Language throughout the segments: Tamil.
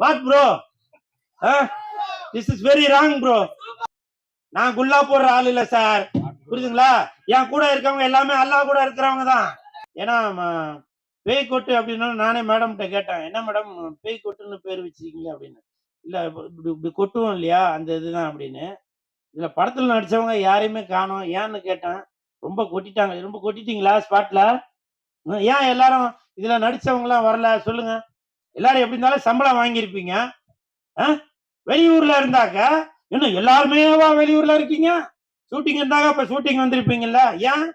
What bro, this is very wrong bro. நான் குல்லா போடுற ஆள் இல்ல சார், புரியுதுங்களா? என் கூட இருக்கவங்க எல்லாமே அல்லாஹ் கூட இருக்கிறவங்க தான். ஏன்னா பேய் கொட்டு அப்படின்னா நானே மேடம்கிட்ட கேட்டேன், என்ன மேடம் பேய் கொட்டுன்னு பேர் வச்சிருக்கீங்க அப்படின்னு. இல்ல இப்படி இப்படி கொட்டுவோம் இல்லையா, அந்த இதுதான் அப்படின்னு. இதுல படத்துல நடிச்சவங்க யாரையுமே காணோம், ஏன்னு கேட்டேன். ரொம்ப கொட்டிட்டாங்க. ரொம்ப கொட்டிட்டீங்களா ஸ்பாட்ல? ஏன் எல்லாரும் இதுல நடிச்சவங்க எல்லாம் வரல சொல்லுங்க? எல்லாரும் எப்படி இருந்தாலும் சம்பளம் வாங்கியிருப்பீங்க. வெளியூர்ல இருந்தாக்க இன்னும் எல்லாருமே வெளியூர்ல இருக்கீங்க. ஷூட்டிங் இருந்தாங்க, இப்ப ஷூட்டிங் வந்திருப்பீங்கல்ல. ஏன்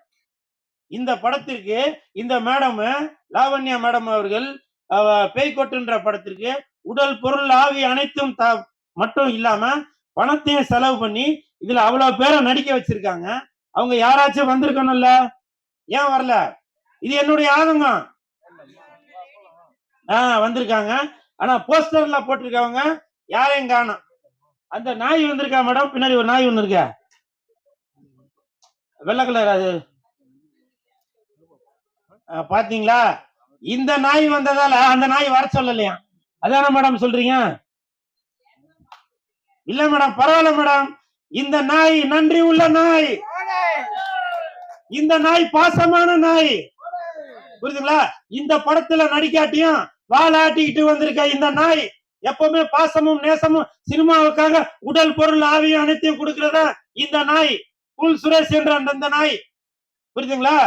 இந்த படத்திற்கு இந்த மேடம் லாவண்யா மேடம் அவர்கள் பேய்கொட்டுன்ற படத்திற்கு உடல் பொருள் ஆவி அனைத்தும் மட்டும் இல்லாம பணத்தையும் செலவு பண்ணி இதுல அவ்வளவு பேரை நடிக்க வச்சிருக்காங்க. அவங்க யாராச்சும் வந்திருக்கணும்ல, ஏன் வரல? இது என்னுடைய ஆதங்கம். வந்திருக்காங்க. ஆனா போஸ்டர்ல போட்டிருக்கவங்க யாரையும் காணும். அந்த நாய் வந்திருக்கா மேடம், பின்னாடி ஒரு நாய் ஒண்ணு இருக்க, வெள்ளை கலர், அது பாத்தீங்களா? இந்த நாய் வந்ததால அந்த நாய் வர சொல்லலையா? அதான மேடம் சொல்றீங்க? இல்ல மேடம், பரவாயில்ல மேடம். இந்த நாய் நன்றி உள்ள நாய், இந்த நாய் பாசமான நாய், புரியுதுங்களா? இந்த படத்துல நடிக்காட்டியும் வாழாட்டிக்கிட்டு வந்திருக்க இந்த நாய் எப்பவுமே பாசமும் நேசமும் சினிமாவுக்காக உடல் பொருள் ஆவியும் அனைத்தையும் கொடுக்கிறதா இந்த நாய். கூல் சுரேஷ் என்ற அந்த நாய், புரியுதுங்களா?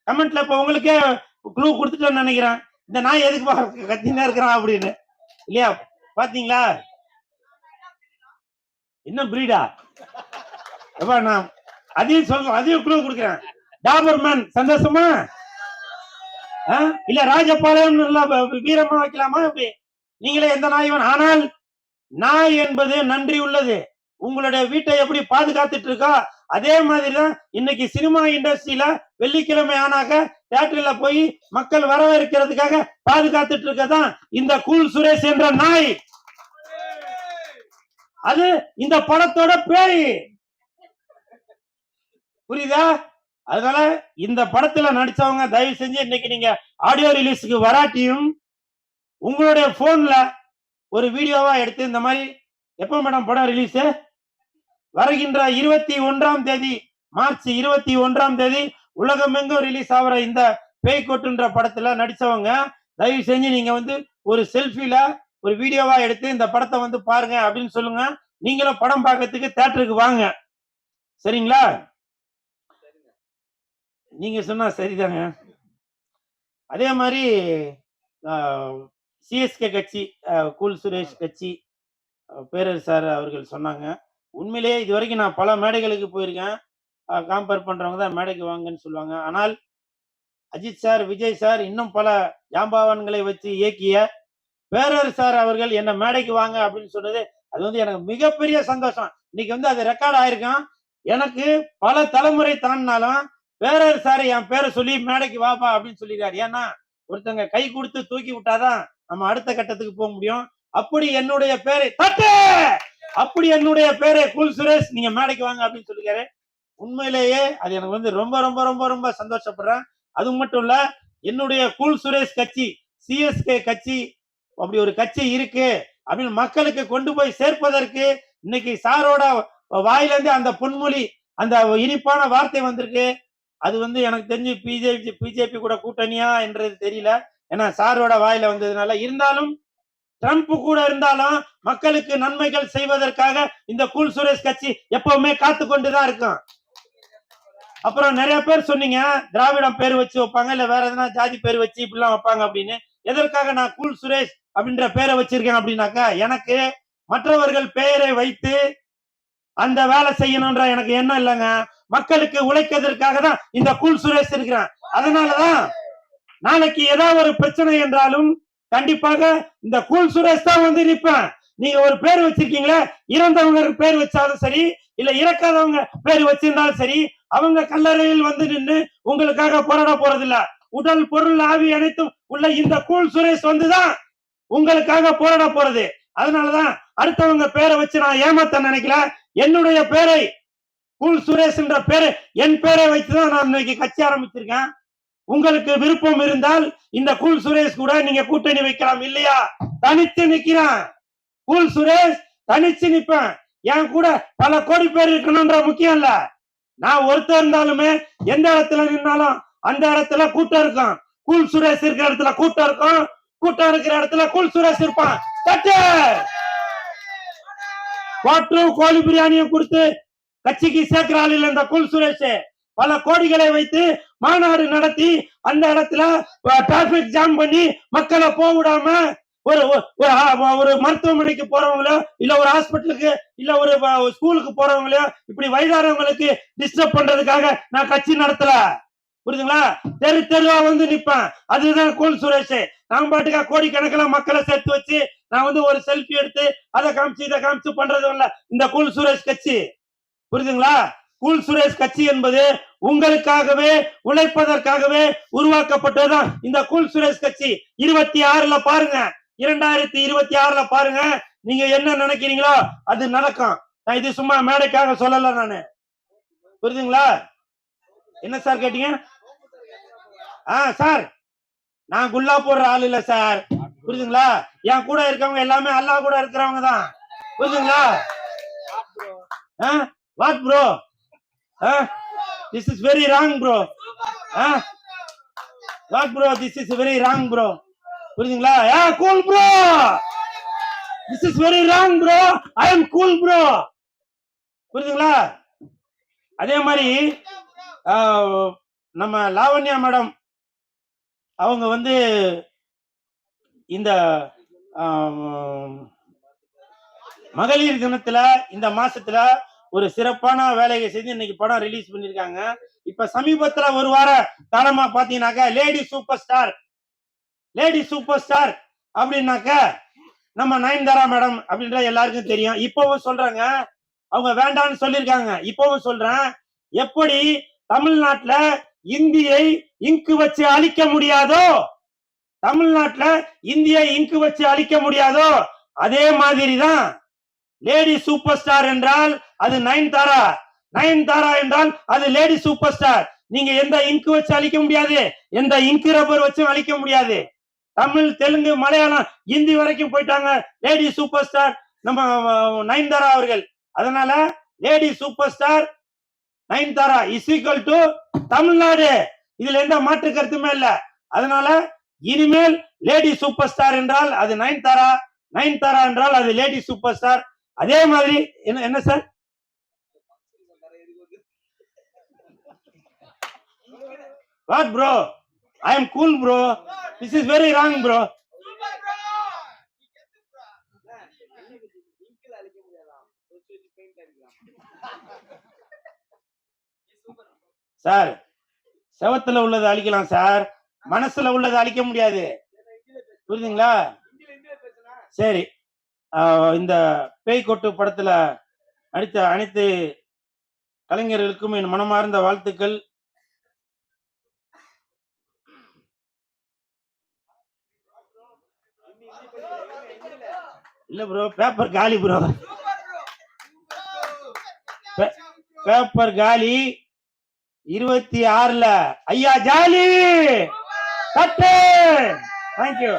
கமெண்ட்ல இப்ப உங்களுக்கே க்ளூ கொடுத்துட்டேன்னு நினைக்கிறேன். இந்த நாய் எதுக்கு கத்தினா இருக்கிறான் அப்படின்னு, இல்லையா? பாத்தீங்களா? என்ன பிரீடா? நான் அதையும் சொல்றேன், அதையும் க்ளூ கொடுக்கிறேன். டாபர்மேன் சந்தோஷமா? இல்ல ராஜபாளையம் வீரமா வைக்கலாமா? அப்படி நீங்களே எந்த நாய்? ஆனால் நாய் என்பது நன்றி உள்ளது. உங்களுடைய வீட்டை எப்படி பாதுகாத்துட்டு இருக்கா அதே மாதிரிதான் இன்னைக்கு சினிமா இண்டஸ்ட்ரியில வெள்ளிக்கிழமை ஆனாக்க தியேட்டர்ல போய் மக்கள் வரவேற்கிறதுக்காக பாதுகாத்துட்டு இருக்கதான் இந்த கூல் சுரேஷ் என்ற நாய். அது இந்த படத்தோட பேய், புரியுதா? அதனால இந்த படத்துல நடிச்சவங்க தயவு செஞ்சு இன்னைக்கு நீங்க ஆடியோ ரிலீஸுக்கு வராட்டியும் உங்களுடைய போன்ல ஒரு வீடியோவா எடுத்து இந்த மாதிரி, எப்ப மேடம் படம் ரிலீஸ்? வருகின்ற 21ஆம் தேதி, மார்ச் 21ஆம் தேதி உலகமெங்கும் ரிலீஸ் ஆகிற இந்த பேய் கொட்டுன்ற படத்துல நடிச்சவங்க தயவு செஞ்சு நீங்க வந்து ஒரு செல்ஃபில ஒரு வீடியோவா எடுத்து இந்த படத்தை வந்து பாருங்க அப்படின்னு சொல்லுங்க. நீங்களும் படம் பார்க்கறதுக்கு தியேட்டருக்கு வாங்க, சரிங்களா? நீங்க சொன்னா சரிதாங்க. அதே மாதிரி சிஎஸ்கே கட்சி, கூல் சுரேஷ் கட்சி பேரர் சார் அவர்கள் சொன்னாங்க. உண்மையிலேயே இது வரைக்கும் நான் பல மேடைகளுக்கு போயிருக்கேன். கம்பேர் பண்றவங்க தான் மேடைக்கு வாங்கன்னு சொல்லுவாங்க. ஆனால் அஜித் சார், விஜய் சார், இன்னும் பல ஜாம்பவான்களை வச்சு இயக்கிய பேரர் சார் அவர்கள் என்ன மேடைக்கு வாங்க அப்படின்னு சொன்னது அது வந்து எனக்கு மிகப்பெரிய சந்தோஷம். இன்னைக்கு வந்து அது ரெக்கார்ட் ஆயிருக்கான். எனக்கு பல தலைமுறை தாண்டினாலும் பேரர் சார் என் பேரை சொல்லி மேடைக்கு வாப்பா அப்படின்னு சொல்லிடுறாரு. ஏன்னா ஒருத்தங்க கை கொடுத்து தூக்கி விட்டாதான் நம்ம அடுத்த கட்டத்துக்கு போக முடியும். அப்படி என்னுடைய பேரை அப்படி என்னுடைய பேரை கூல் சுரேஷ் நீங்க மேடைக்கு வாங்க அப்படின்னு சொல்லிருக்காரு. உண்மையிலேயே அது எனக்கு வந்து ரொம்ப ரொம்ப ரொம்ப ரொம்ப சந்தோஷப்படுறேன். அது மட்டும் இல்ல, என்னுடைய கூல் சுரேஷ் கட்சி, சிஎஸ்கே கட்சி அப்படி ஒரு கட்சி இருக்கு அப்படின்னு மக்களுக்கு கொண்டு போய் சேர்ப்பதற்கு இன்னைக்கு சாரோட வாயிலிருந்து அந்த பொன்மொழி, அந்த இனிப்பான வார்த்தை வந்திருக்கு. அது வந்து எனக்கு தெரிஞ்சு பிஜேபி கூட கூட்டணியா என்றது தெரியல, ஏன்னா சாரோட வாயில வந்ததுனால. இருந்தாலும் ட்ரம்ப் கூட இருந்தாலும் மக்களுக்கு நன்மைகள் செய்வதற்காக இந்த கூல் சுரேஷ் கட்சி எப்பவுமே காத்து கொண்டுதான் இருக்கும். அப்புறம் நிறைய பேர் சொன்னீங்க திராவிடம் பேர் வச்சு வைப்பாங்க, இல்ல வேற எதனா ஜாதி பேர் வச்சு இப்படிலாம் வைப்பாங்க அப்படின்னு. எதற்காக நான் கூல் சுரேஷ் அப்படின்ற பேரை வச்சிருக்கேன் அப்படின்னாக்கா, எனக்கு மற்றவர்கள் பெயரை வைத்து அந்த வேலை செய்யணும்ன்ற எனக்கு எண்ணம் இல்லைங்க. மக்களுக்கு உழைக்கிறதுக்காக தான் இந்த கூல் சுரேஷ் இருக்கிறேன். அதனாலதான் நாளைக்கு ஏதாவது ஒரு பிரச்சனை என்றாலும் கண்டிப்பாக இந்த கூல் சுரேஷ் தான் வந்து நிற்பேன். நீங்க ஒரு பேர் வச்சிருக்கீங்களா, இறந்தவங்க பேர் வச்சாலும் சரி, இல்ல இறக்காதவங்க பேர் வச்சிருந்தாலும் சரி, அவங்க கல்லறையில் வந்து நின்று உங்களுக்காக போராட போறதில்ல. உடல் பொருள் ஆவி அனைத்தும் உள்ள இந்த கூல் சுரேஷ் வந்துதான் உங்களுக்காக போராட போறது. அதனாலதான் அடுத்தவங்க பேரை வச்சு நான் ஏமாத்த நினைக்கல. என்னுடைய பேரை கூல் சுரேஷ் என்ற பேரை, என் பேரை வைத்துதான் நான் இன்னைக்கு கட்சி ஆரம்பிச்சிருக்கேன். உங்களுக்கு விருப்பம் இருந்தால் இந்த கூல் சுரேஷ் கூட நீங்க கூட்டணி வைக்கலாம், இல்லையா தனித்து நிக்கிறேன். கூல் சுரேஷ் தனிச்சு நிப்பேன். என் கூட பல கோடி பேர் இருக்கணும்ன்ற முக்கியம் இல்ல. நான் ஒருத்தர் இருந்தாலுமே எந்த இடத்துல நின்னாலும் அந்த இடத்துல கூட்டம் இருக்கும். கூல் சுரேஷ் இருக்கிற இடத்துல கூட்டம் இருக்கும், கூட்டம் இருக்கிற இடத்துல கூல் சுரேஷ் இருப்பான். குவாட்டரும் கோழி பிரியாணியும் கொடுத்து கட்சிக்கு சேர்க்கிற ஆள் இல்ல இந்த கூல் சுரேஷ். பல கோடிகளை வைத்து மாநாடு நடத்தி அந்த இடத்துல டிராபிக் ஜாம் பண்ணி மக்களை போக விடாம ஒரு மருத்துவமனைக்கு போறவங்களோ இல்ல ஒரு ஹாஸ்பிட்டலுக்கு இல்ல ஒரு ஸ்கூலுக்கு போறவங்களோ இப்படி வயதானவங்களுக்கு டிஸ்டர்ப் பண்றதுக்காக நான் கட்சி நடத்தல. புரியுதுங்களா? தெரு தெருவா வந்து நிப்பேன். அதுதான் கூல் சுரேஷ். நான் பாட்டுக்கா கோடிக்கணக்கில் மக்களை சேர்த்து வச்சு நான் ஒரு செல்ஃபி எடுத்து அதை காமிச்சு இதை காமிச்சு பண்றது இல்ல இந்த கூல் சுரேஷ் கட்சி. புரியுதுங்களா? கூல் சுரேஷ் கட்சி என்பது உங்களுக்காகவே உழைப்பதற்காகவே உருவாக்கப்பட்டதுதான் இந்த கூல் சுரேஷ் கட்சி. 26ல பாருங்க, 2026ல பாருங்க, நீங்க என்ன நினைக்கிறீங்களோ அது நடக்கும். நான் இது சும்மா மேடைக்காக சொல்லல நானு. புரியுதுங்களா? என்ன சார் கேட்டீங்க? சார் நான் குல்லா போடுற ஆள் இல்ல சார். புரியுதுங்களா? என் கூட இருக்கவங்க எல்லாமே அல்லாஹ் கூட இருக்கிறவங்க தான். புரியுதுங்களா? What bro? This is very wrong bro. What bro? This is very wrong bro. புரியுதுங்களா? cool bro. This is very wrong bro. I am cool bro. புரியுதுங்களா? அதே மாதிரி நம்ம லாவண்யா மேடம் அவங்க இந்த மகளிர் தினத்துல இந்த மாசத்துல ஒரு சிறப்பான வேலையை செஞ்சு இன்னைக்கு படம் ரிலீஸ் பண்ணிருக்காங்க. இப்ப சமீபத்துல ஒரு வார காலமா பாத்தீங்கன்னாக்க லேடி சூப்பர் ஸ்டார் அப்படின்னாக்க நம்ம நயன்தாரா மேடம் அப்படின்ற எல்லாருக்கும் தெரியும். இப்பவும் சொல்றாங்க, அவங்க வேண்டாம்னு சொல்லிருக்காங்க. இப்பவும் சொல்றேன், எப்படி தமிழ்நாட்டுல இந்தியை இங்கு வச்சு அழிக்க முடியாதோ, தமிழ்நாட்டுல இந்தியை இங்கு வச்சு அழிக்க முடியாதோ அதே மாதிரிதான் லேடி சூப்பர் ஸ்டார் என்றால் அது நயன்தாரா என்றால் அது லேடி சூப்பர் ஸ்டார். நீங்க எந்த இங்கு வச்சு அழிக்க முடியாது, எந்த இங்கு ரப்பர் வச்சு அழிக்க முடியாது. தமிழ், தெலுங்கு, மலையாளம், ஹிந்தி வரைக்கும் போயிட்டாங்க லேடி சூப்பர் ஸ்டார் நம்ம நயன்தாரா அவர்கள். அதனால lady super star Nayanthara is equal to Tamil Nadu. இதுல எந்த மாற்று கருத்துமே இல்ல. அதனால இனிமேல் லேடி சூப்பர் ஸ்டார் என்றால் அது நயன்தாரா என்றால் அது லேடி சூப்பர் ஸ்டார். அதே மாதிரி என்ன sir? What bro? I am cool bro. This is very wrong bro. Sir, செவத்துல உள்ளது அழிக்கலாம் சார், மனசுல உள்ளது அழிக்க முடியாது. புரியுதுங்களா? சரி, இந்த பேய் கொட்டு படத்துல நடித்த அனைத்து கலைஞர்களுக்கும் என் மனமார்ந்த வாழ்த்துக்கள். இல்ல ப்ரோ, பேப்பர் காலி ப்ரோ, பேப்பர் காலி. 26ல ஐயா ஜாலி. தேங்க்யூ.